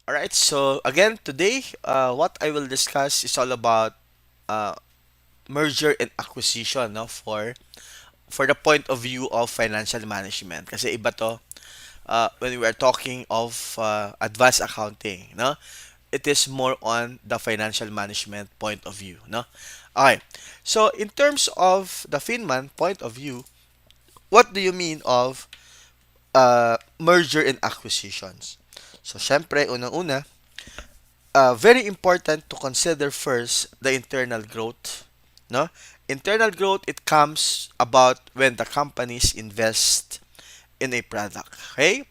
All right. So again, today, what I will discuss is all about uh, merger and acquisition, no, for the point of view of financial management. Kasi iba to when we are talking of advanced accounting, no, it is more on the financial management point of view, no. Okay. So in terms of the Finman point of view, what do you mean of merger and acquisitions? So, syempre, unang-una, very important to consider first the internal growth. No? Internal growth, it comes about when the companies invest in a product. Okay?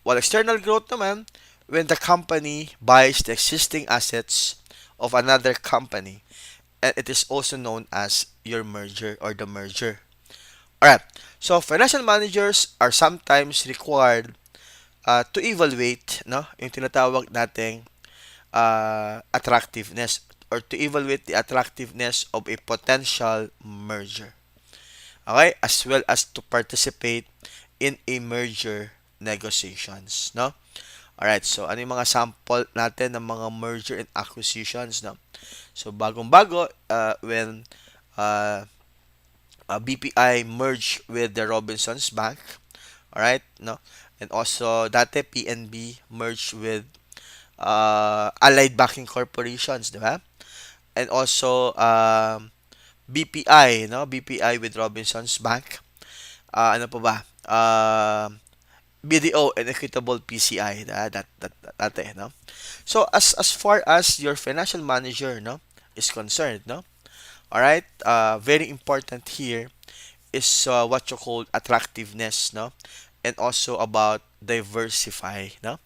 While external growth naman, when the company buys the existing assets of another company. And it is also known as your merger or the merger. Alright. So, financial managers are sometimes required to evaluate, no, yung tinatawag nating attractiveness or to evaluate the attractiveness of a potential merger. Okay? As well as to participate in a merger negotiations, no? Alright, so ano yung mga sample natin ng mga merger and acquisitions, no? So bagong-bago when uh, BPI merged with the Robinsons Bank, alright, no? And also dati PNB merged with Allied Banking Corporations, di ba? And also BPI, no? BPI with Robinsons Bank. Ano pa ba? BDO and Equitable PCI, that dati, no? So as far as your financial manager, no, is concerned, no? All right? Very important here is what you call attractiveness, no? And also about diversify, no?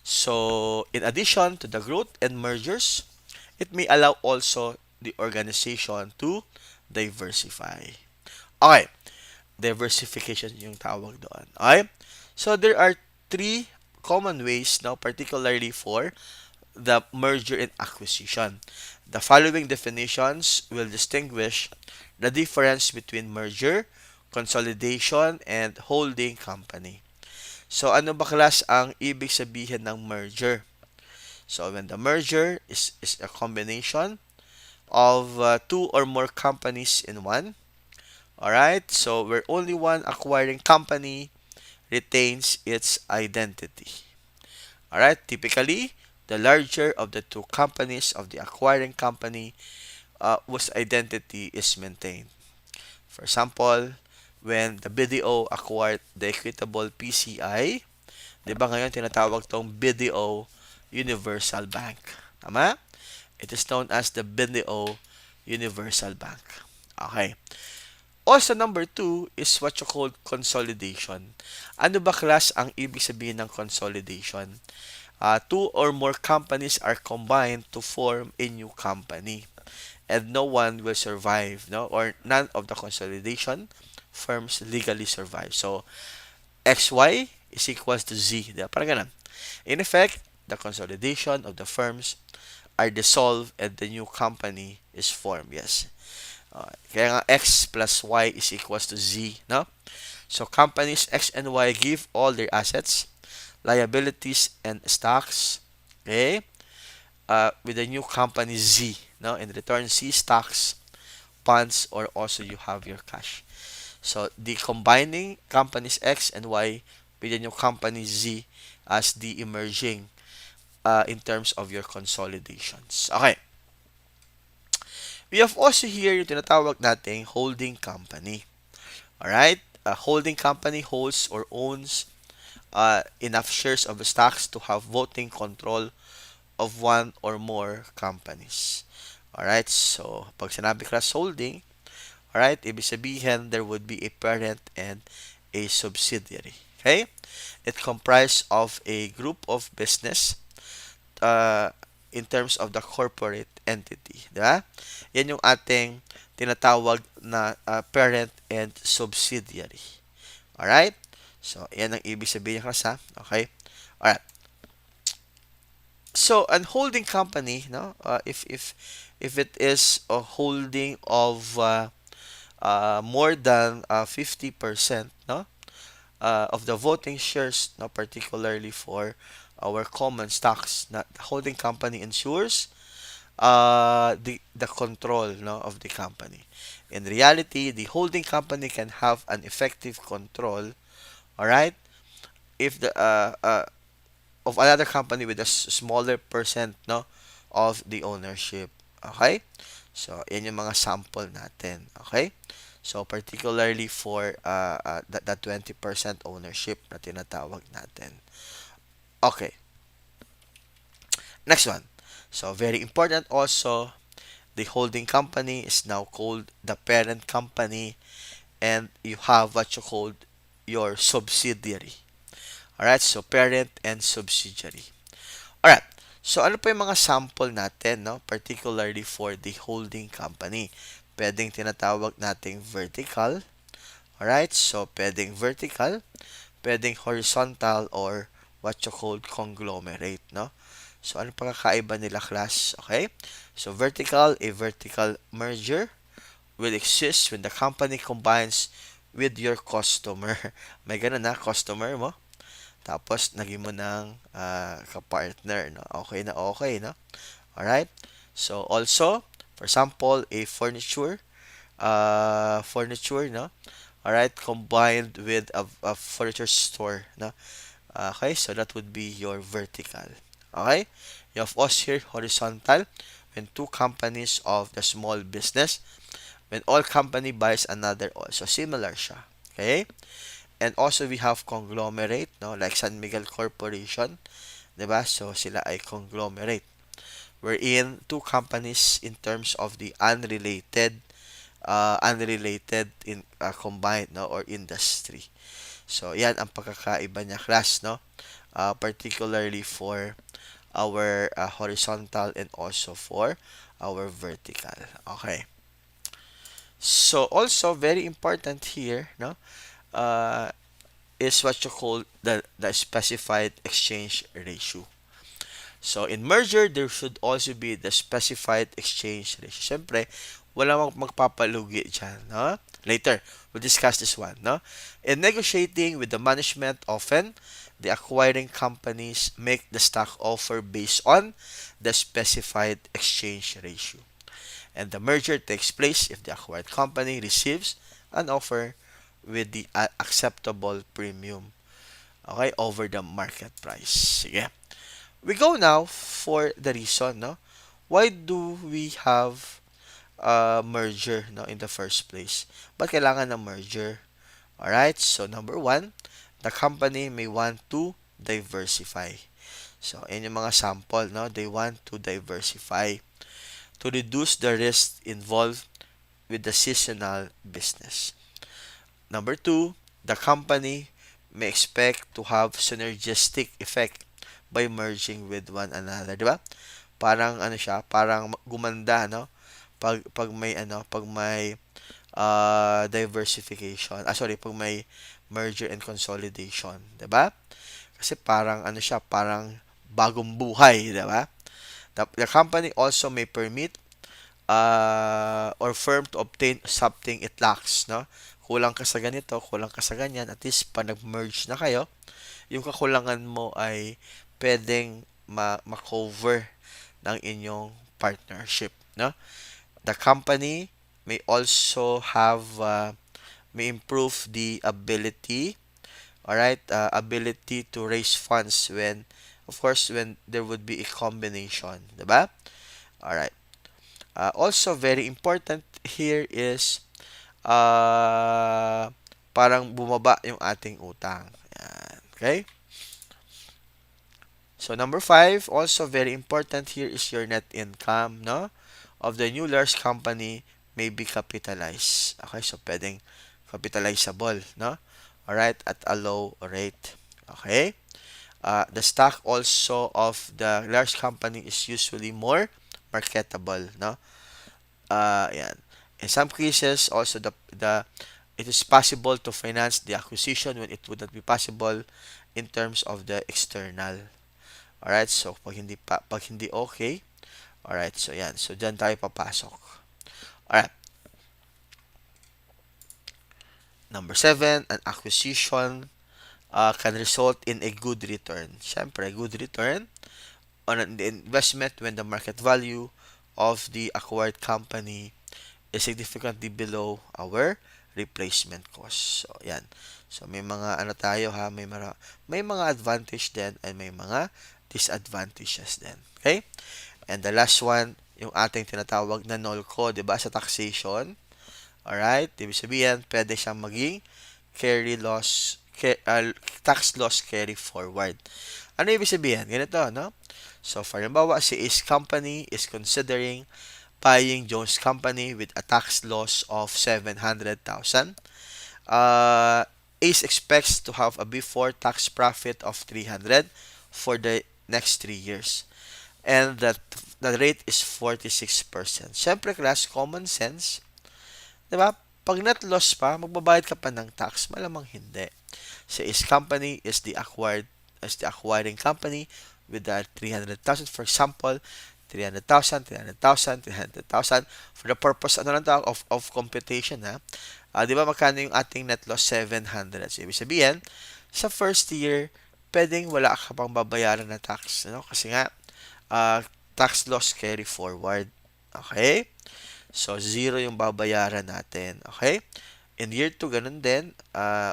So, in addition to the growth and mergers, it may allow also the organization to diversify. Okay, diversification yung tawag doon. Okay? So, there are three common ways now, particularly for the merger and acquisition. The following definitions will distinguish the difference between merger, consolidation, and holding company. So, ano ba class ang ibig sabihin ng merger? So when the merger is a combination of two or more companies in one, all right? So where only one acquiring company retains its identity. All right? Typically, the larger of the two companies of the acquiring company whose identity is maintained. For example, when the BDO acquired the Equitable PCI, 'di ba ngayon tinatawag tong BDO Universal Bank. Tama? It is known as the BDO Universal Bank. Okay. Also, number two is what you call consolidation. Ano ba class ang ibig sabihin ng consolidation? Two or more companies are combined to form a new company. And no one will survive, no? Or none of the consolidation firms legally survive. So, XY is equals to Z. Diba? Parang ganun. In effect, the consolidation of the firms are dissolved and the new company is formed. Yes. Kaya nga X plus Y is equals to Z, no? So companies X and Y give all their assets, liabilities, and stocks, okay, with the new company Z, no? In return, C stocks, bonds, or also you have your cash. So the combining companies X and Y with the new company Z as the emerging in terms of your consolidations. Okay. We have also here yung tinatawag nating holding company. Alright? A holding company holds or owns enough shares of the stocks to have voting control of one or more companies. Alright? So, pag sinabi class holding, alright, ibig sabihin there would be a parent and a subsidiary. Okay? It comprised of a group of business uh, in terms of the corporate entity. Diba? Yan yung ating tinatawag na parent and subsidiary. Alright? So, yan ang ibig sabihin ng klasa. Okay? Alright. So, an holding company, no? If it is a holding of more than 50%, no? Of the voting shares, no, particularly for our common stocks. Not the holding company ensures the control, no, of the company. In reality, the holding company can have an effective control, all right, if the of another company with a smaller percent, no, of the ownership. Okay? So, yan yung mga sample natin. Okay? So, particularly for the 20% ownership na tinatawag natin. Okay. Next one. So, very important also, the holding company is now called the parent company, and you have what you call your subsidiary. Alright? So, parent and subsidiary. Alright. So, ano pa yung mga sample natin, no? Particularly for the holding company. Pwedeng tinatawag nating vertical. Alright? So, pwedeng vertical, pwedeng horizontal, or what you call conglomerate, no? So, ano pagkakaiba nila, class? Okay? So, vertical, a vertical merger will exist when the company combines with your customer. May ganun na, customer mo. Tapos, naging mo ng kapartner, no? Okay na okay, no? Alright? So, also, for example, a furniture, no? Alright, combined with a furniture store, no? Okay, so that would be your vertical. Okay? You have us here, horizontal, when two companies of the small business, when all company buys another also. Similar siya. Okay? And also, we have conglomerate, no? Like San Miguel Corporation, diba? So, sila ay conglomerate. Wherein two companies in terms of the unrelated in combined, no, or industry. So, yan ang pagkakaiba niya, class, no? Particularly for our horizontal and also for our vertical. Okay. So, also very important here, no? Uh, is what you call the specified exchange ratio. So, in merger, there should also be the specified exchange ratio. Siyempre, wala magpapalugi dyan, no? Later, we'll discuss this one, no? In negotiating with the management, often, the acquiring companies make the stock offer based on the specified exchange ratio. And the merger takes place if the acquired company receives an offer with the acceptable premium, okay, over the market price. Sige. We go now for the reason, no? Why do we have a merger, no, in the first place? Ba't kailangan ng merger? Alright, so number one, the company may want to diversify. So, yun yung mga sample, no? They want to diversify to reduce the risk involved with the seasonal business. Number two, the company may expect to have synergistic effect by merging with one another, di ba? Parang ano siya, parang gumanda, no? Pag may diversification. Pag may merger and consolidation, 'di ba? Kasi parang ano siya, parang bagong buhay, 'di ba? The company also may permit or firm to obtain something it lacks, no? Kulang ka sa ganito, kulang ka sa ganyan, at least pag nag-merge na kayo, yung kakulangan mo ay pwedeng ma-cover ng inyong partnership, no? The company may also have may improve the ability, all right, ability to raise funds when, of course, when there would be a combination, diba? All right. Also very important here is uh, parang bumaba yung ating utang. Yan. Okay? So number 5, also very important here is your net income, no? Of the new large company may be capitalized. Okay, so pwedeng capitalizable, no? Alright, at a low rate. Okay? The stock also of the large company is usually more marketable, no? Yan. In some cases, also the it is possible to finance the acquisition when it would not be possible in terms of the external. Alright, so pag hindi okay, alright, so yan. So dyan tayo papasok. Alright. Number 7, an acquisition can result in a good return. Siyempre, good return on the investment when the market value of the acquired company is significantly below our replacement cost. So, yan. So, may mga ano tayo ha, may mga advantage din and may mga disadvantages din. Okay? And the last one, yung ating tinatawag na NOLCO, 'di ba, sa taxation. Alright? Ibig sabihin, pwede siyang maging carry loss, tax loss carry forward. Ano ibig sabihin? Ganito, no? So, for example, si Ace Company is considering buying Jones Company with a tax loss of 700,000. Uh, Ace expects to have a before tax profit of 300 for the next 3 years. And that the rate is 46%. Siyempre, class, common sense. 'Di ba? Pag net loss pa, magbabayad ka pa ng tax. Malamang hindi. So, Ace Company is the acquiring company with that 300,000. For example, 300,000, 300,000, 300,000 for the purpose ano lang tawag of computation ha. Di ba magkano yung ating net loss 700. So, ibig sabihin, sa first year, pwedeng wala ka pang babayaran na tax, ano? Kasi nga tax loss carry forward. Okay? So, zero yung babayaran natin. Okay? In year 2, ganun din.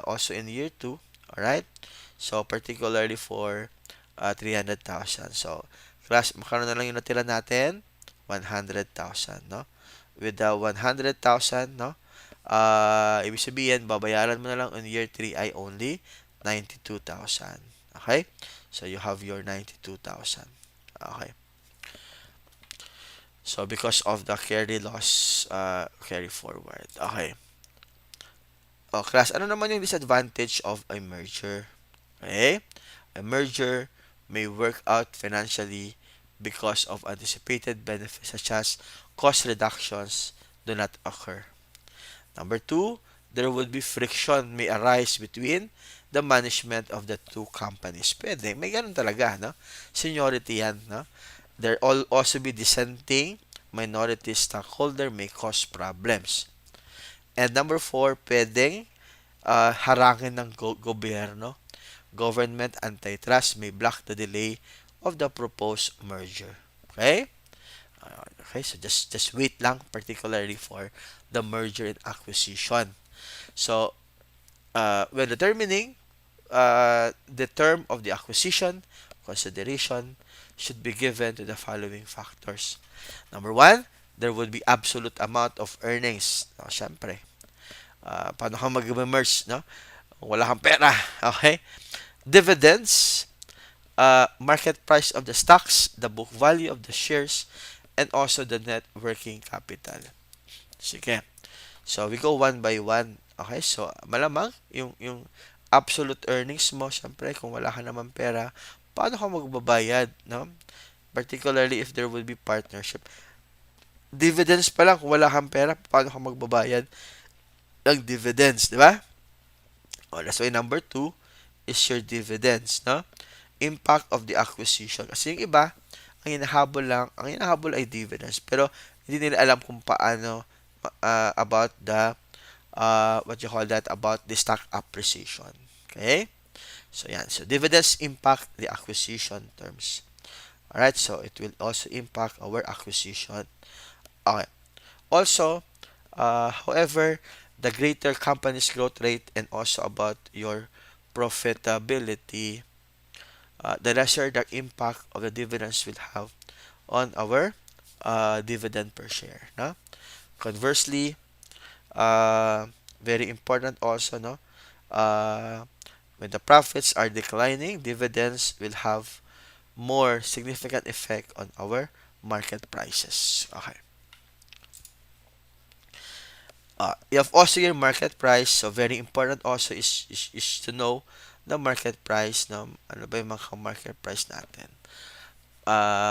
Also in year 2, alright? So, particularly for 300,000. So, class, makano na lang yung natira natin? 100,000, no? With the 100,000, no? Ibig sabihin, babayaran mo na lang in year 3 ay only 92,000. Okay? So, you have your 92,000. Okay. So, because of the carry loss, carry forward. Okay. O, class, ano naman yung disadvantage of a merger? Okay? A merger may work out financially because of anticipated benefits such as cost reductions do not occur. Number two, there would be friction may arise between the management of the two companies. Pwede, may ganun talaga, no? Seniority yan, no? There will also be dissenting minority stockholder may cause problems. And number four, pwedeng harangin ng gobyerno. Government antitrust may block the delay of the proposed merger. Okay? Okay, so just wait lang, particularly for the merger and acquisition. So, when determining the term of the acquisition, consideration should be given to the following factors. Number one, there would be absolute amount of earnings. No, syempre, paano ka mag-merge, no? Wala kang pera, okay? Dividends, market price of the stocks, the book value of the shares, and also the net working capital. Sige. So, we go one by one. Okay? So, malamang, yung absolute earnings mo, syempre, kung wala ka naman pera, paano ka magbabayad, no? Particularly if there will be partnership. Dividends pa lang, kung wala kang pera, paano ka magbabayad ng dividends, di ba? O, that's why number two is your dividends, no? Impact of the acquisition. Kasi yung iba, ang hinahabol ay dividends. Pero, hindi nila alam kung paano about the, what you call that, about the stock appreciation. Okay? So, yan. So, dividends impact the acquisition terms. Alright, so it will also impact our acquisition. Okay. Also, however, the greater company's growth rate and also about your profitability, the lesser the impact of the dividends will have on our dividend per share. No? Conversely, very important also, no? When the profits are declining, dividends will have more significant effect on our market prices. Okay. You have also your market price. So, very important also is to know the market price. No? Ano ba yung mga market price natin?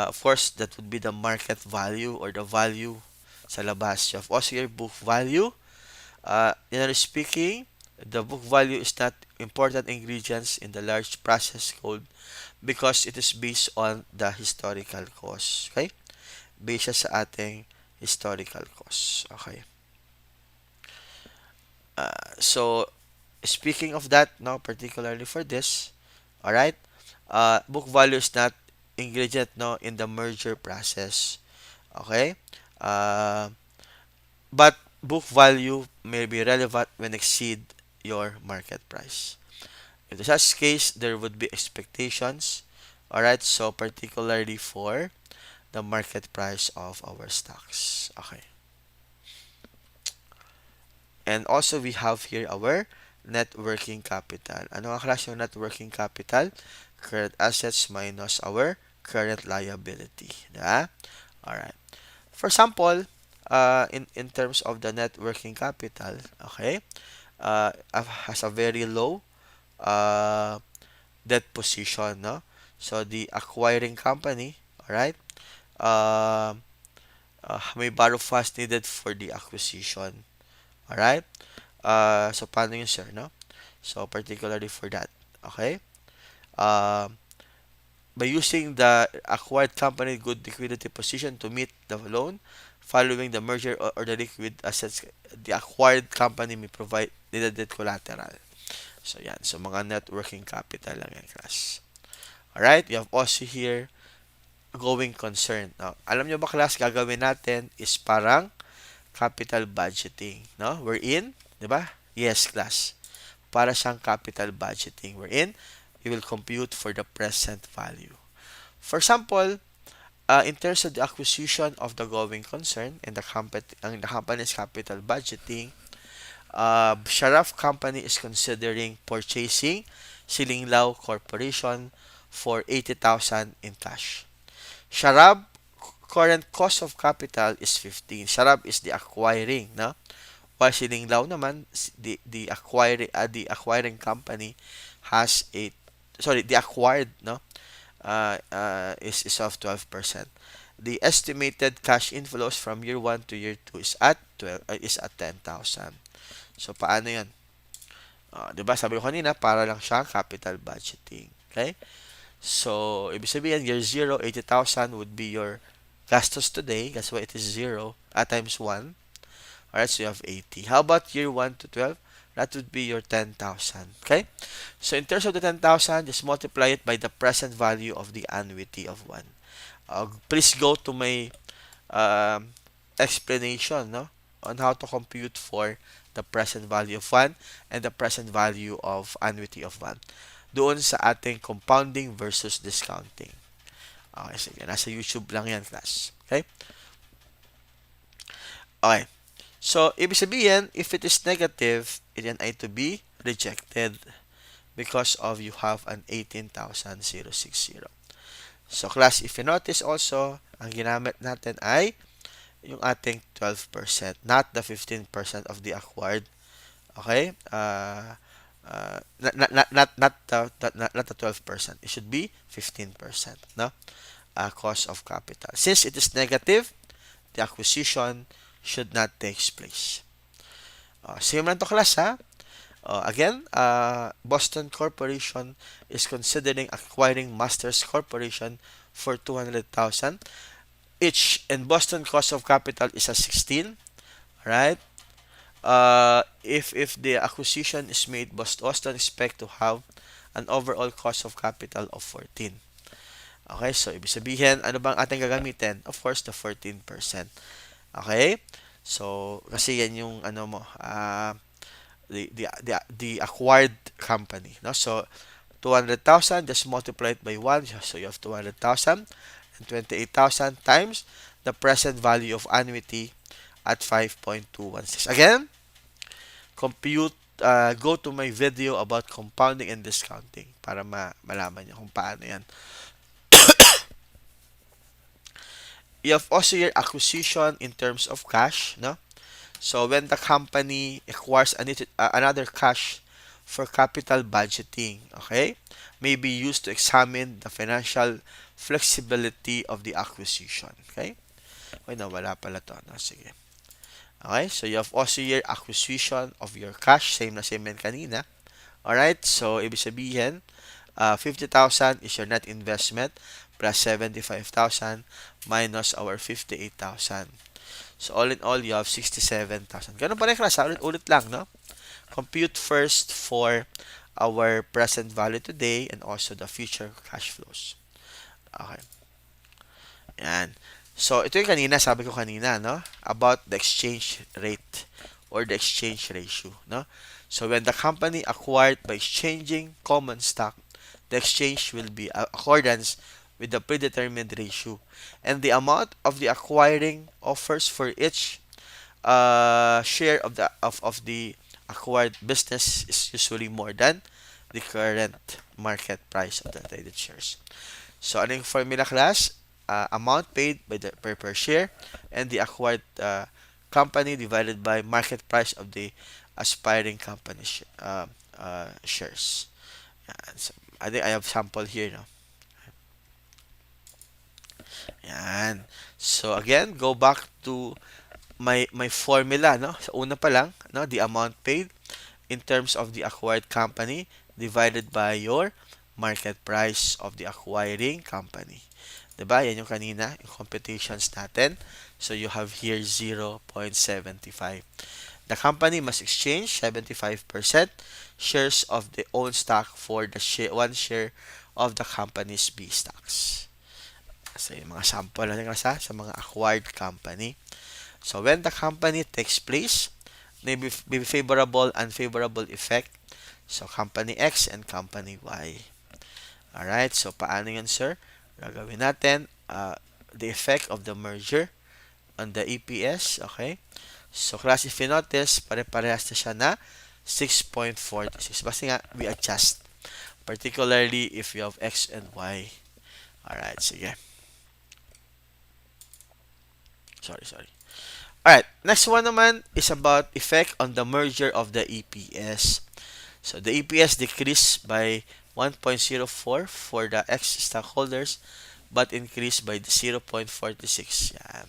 Of course, that would be the market value or the value sa labas. You have also your book value. Generally speaking, the book value is not important ingredients in the large process code because it is based on the historical cost. Okay? Based siya sa ating historical cost. Okay? So, speaking of that, no, particularly for this, all right, book value is not ingredient, no, in the merger process. Okay, uh, but book value may be relevant when exceed your market price. In such case, there would be expectations. All right, so particularly for the market price of our stocks. Okay, and also we have here our net working capital. Ano ang klase ng net working capital? Current assets minus our current liability. Yeah? Alright. For example, in terms of the net working capital, okay, has a very low uh, debt position, no? So the acquiring company, alright, uh, may borrow funds needed for the acquisition. Alright? So paano yun, sir, no? So particularly for that, okay? Um, by using the acquired company good liquidity position to meet the loan following the merger, or the liquid assets, the acquired company may provide needed collateral. So yan. So mga net working capital lang yan, class. Alright? You have also here going concern. Now, alam nyo ba, class, gagawin natin is parang capital budgeting. No? We're in, di ba? Yes, class. Para siyang capital budgeting. We're in, we will compute for the present value. For example, in terms of the acquisition of the going concern and the company's capital budgeting, Sharaf Company is considering purchasing Silinglao Corporation for 80,000 in cash. Sharab current cost of capital is 15. Sharab is the acquiring, no? While Silinglao naman, the acquiring company has a, sorry, the acquired, no, is of 12%. The estimated cash inflows from year 1 to year 2 is at 10,000. So paano 'yan? 'Di ba sabi ko kanina, para lang siya capital budgeting. Okay? So ibig sabihin year 0, 80,000 would be your gastos today. That's why it is 0 at times 1. Alright, so you have 80. How about year 1 to 12? That would be your 10,000. Okay? So in terms of the 10,000, just multiply it by the present value of the annuity of 1. Please go to my um, explanation, no, on how to compute for the present value of 1 and the present value of annuity of 1. Doon sa ating compounding versus discounting. Okay, sige. Nasa YouTube lang yan, class. Okay? Okay. So, ibig sabihin, if it is negative, yan ay to be rejected because of you have an 18,060. So, class, if you notice also, ang ginamit natin ay yung ating 12%, not the 15% of the acquired. Okay? Not the 12%. It should be 15%, no? Cost of capital. Since it is negative, the acquisition should not take place. Same lang to, class, ha? Again, Boston Corporation is considering acquiring Masters Corporation for 200,000 each, and Boston cost of capital is a 16, right? If the acquisition is made, Boston expect to have an overall cost of capital of 14. Okay, so ibig sabihin, ano bang ating gagamitin? Of course, the 14%. Okay? So, kasi yan yung ano mo, the acquired company, no? So, 200,000 just multiply it by 1, so you have 200,000 and 28,000 times the present value of annuity at 5.216. Again, compute, go to my video about compounding and discounting para malaman niyo kung paano yan. You have also your acquisition in terms of cash, no? So when the company acquires another cash for capital budgeting, okay, may be used to examine the financial flexibility of the acquisition. Okay? Okay, nawala pala to. No? Sige. Okay, so you have also your acquisition of your cash, same na same yan kanina. Alright, so ibig sabihin, 50,000 is your net investment plus 75,000 minus our 58,000. So all in all, you have 67,000. Ganun pa rin, class. Ulit-ulit lang, no? compute first for our present value today and also the future cash flows. Okay. Yan. So, ito yung kanina, sabi ko kanina, no? About the exchange rate or the exchange ratio, no? So, when the company acquired by exchanging common stock, the exchange will be accordance with the predetermined ratio. And the amount of the acquiring offers for each share of the acquired business is usually more than the current market price of the traded shares. So, ano yung formula class? Amount paid by the per share and the acquired company divided by market price of the aspiring company shares. Yan. So, I think I have sample here, no? Yan. So, again, go back to my formula, no? So, una pa lang, no? The amount paid in terms of the acquired company divided by your market price of the acquiring company. Diba? Yan yung kanina, yung computations natin. So, you have here 0.75. The company must exchange 75% shares of the own stock for the one share of the company's B stocks. So, yung mga sample natin sa mga acquired company. So, when the company takes place, may be favorable, unfavorable effect. So, company X and company Y. Alright, so paano yun, sir? Gagawin natin the effect of the merger on the EPS. Okay? So, class, if you notice, pare-parehas na siya na 6.46. Basta nga, we adjust. Particularly if you have X and Y. Alright, sige. Sorry. Alright, next one naman is about effect on the merger of the EPS. So, the EPS decreased by 1.04 for the X stockholders but increased by 0.46. Yan.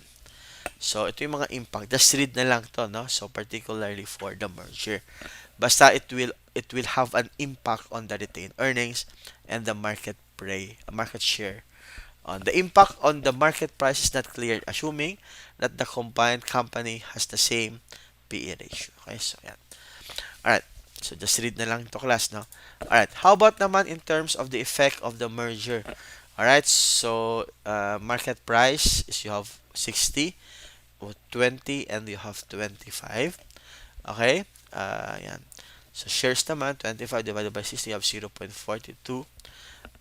So, ito yung mga impact. Just read na lang to, no? So, particularly for the merger. Basta it will have an impact on the retained earnings and the market share. The impact on the market price is not clear, assuming that the combined company has the same PE ratio. Okay, so yan. Alright, so just read na lang to class, no? Alright, how about naman in terms of the effect of the merger? Alright, so market price is you have 60, 20, and you have 25. Okay, yan. So shares naman, 25 divided by 60, you have 0.42.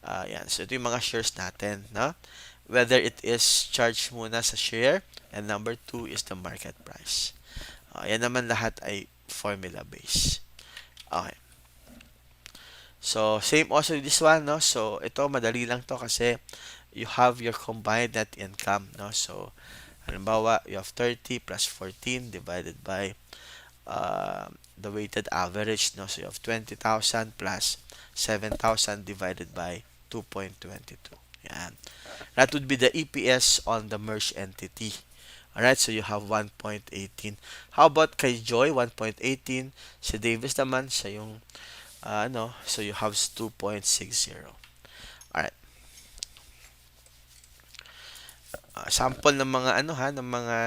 Yan. So, ito yung mga shares natin, no? Whether it is charged muna sa share and number 2 is the market price. Yan naman lahat ay formula based. Okay. So, same also with this one, no? So, ito madali lang to kasi you have your combined net income, no? So, halimbawa, you have 30 plus 14 divided by the weighted average, no? So, you have 20,000 plus 7,000 divided by 2.22. Yan. That would be the EPS on the merged entity. Alright, so you have 1.18. How about kay Joy, 1.18. Si Davis naman, siya yung, so you have 2.60. Alright. Sample ng mga, ng mga,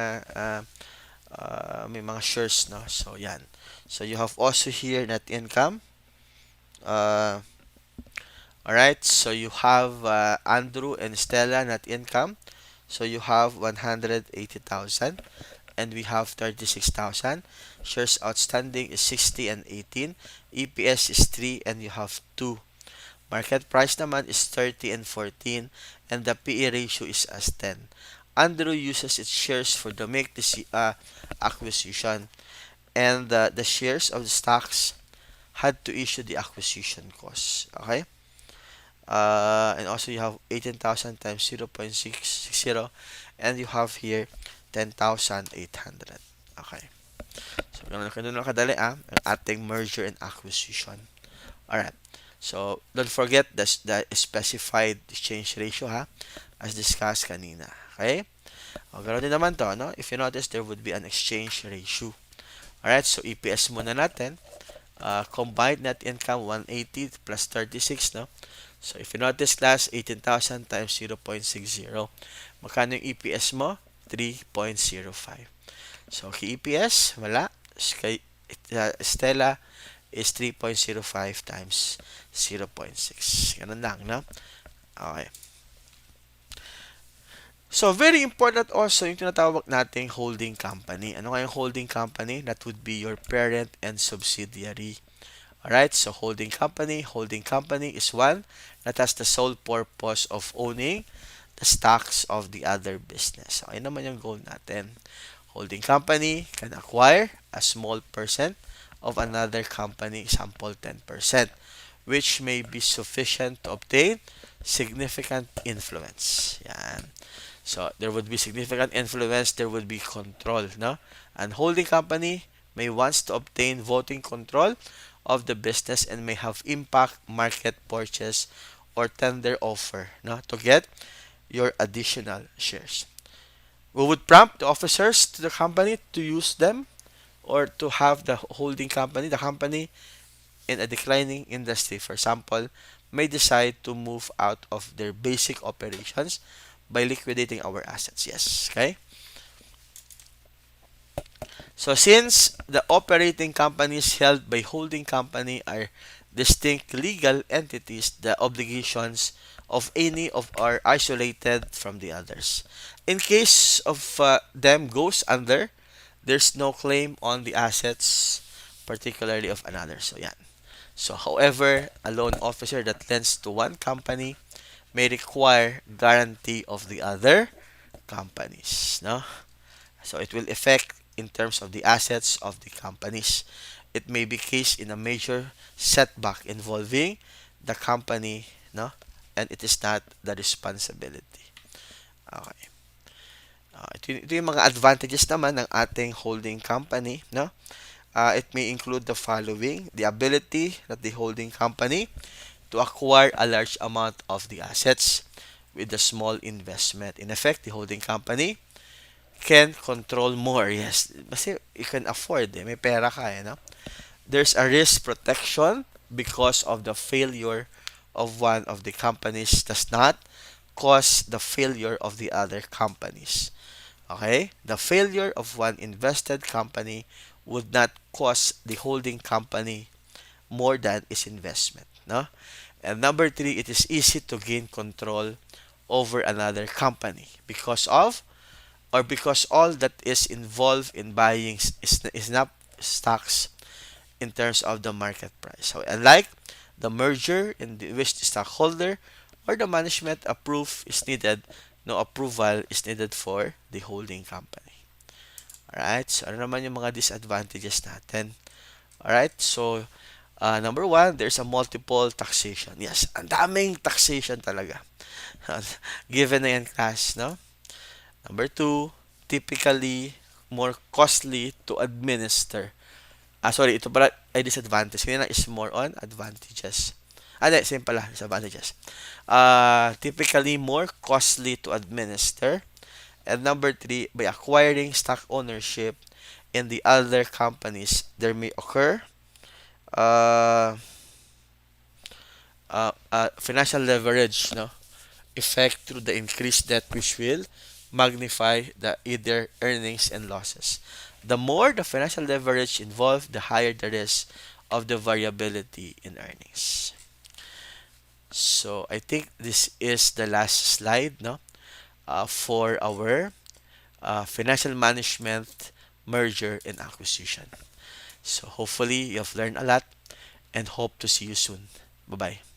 may mga shares, no? So, yan. So, you have also here net income. Alright, so you have Andrew and Stella net income. So you have 180,000 and we have 36,000. Shares outstanding is 60 and 18. EPS is 3 and you have 2. Market price naman is 30 and 14 and the PE ratio is as 10. Andrew uses its shares for the make this acquisition and the shares of the stocks had to issue the acquisition cost. Okay? And also you have 18,000 times 0.660 and you have here 10,800. Okay. So, ganun lang kadali ang ating merger and acquisition. Alright. So, don't forget the specified exchange ratio, ha? As discussed kanina. Okay? O, ganoon din naman to, no? If you notice, there would be an exchange ratio. Alright, so EPS muna natin. Combined net income 180 plus 36, no? So, if you notice class, 18,000 times 0.60. Magkano yung EPS mo? 3.05. So, kay EPS, wala. Kay Stella is 3.05 times 0.6. Ganun lang, no? Okay. So, very important also yung tinatawag nating holding company. Ano nga yung holding company? That would be your parent and subsidiary. Alright, so holding company is one that has the sole purpose of owning the stocks of the other business. So, ayun naman yung goal natin. Holding company can acquire a small percent of another company, example 10%, which may be sufficient to obtain significant influence. Yan. So, there would be significant influence, there would be control, no? And holding company may wants to obtain voting control of the business and may have impact, market purchase, or tender offer, no? To get your additional shares. We would prompt the officers to the company to use them or to have the company in a declining industry, for example, may decide to move out of their basic operations by liquidating our assets. Yes, okay? So since the operating companies held by holding company are distinct legal entities, the obligations of any of are isolated from the others. In case of them goes under, there's no claim on the assets, particularly of another. So yeah. So however, a loan officer that lends to one company may require guarantee of the other companies. No? So it will affect in terms of the assets of the companies. It may be case in a major setback involving the company, no? And it is not the responsibility. Okay. Ito yung mga advantages naman ng ating holding company, no? It may include the following: the ability that the holding company to acquire a large amount of the assets with a small investment. In effect, the holding company can control more. Yes, kasi you can afford eh. May pera ka eh, no? There's a risk protection because of the failure of one of the companies does not cause the failure of the other companies. Okay? The failure of one invested company would not cost the holding company more than its investment. No? And number three, it is easy to gain control over another company because all that is involved in buying is not stocks in terms of the market price. So unlike the merger in which the stockholder or the management approve is needed, no approval is needed for the holding company. Alright, so ano naman yung mga disadvantages natin? Alright, so number one, there's a multiple taxation. Yes, ang daming taxation talaga. Given na yan class, no? Number two, typically more costly to administer. Sorry, ito pala ay disadvantage. Kanina is more on advantages. Hindi, same pala, disadvantages. Typically more costly to administer. And number three, by acquiring stock ownership in the other companies, there may occur uh, financial leverage, no, effect through the increased debt, which will magnify the either earnings and losses. The more the financial leverage involved, the higher the risk of the variability in earnings. So I think this is the last slide, no, for our financial management merger and acquisition. So hopefully you have learned a lot and hope to see you soon. Bye bye.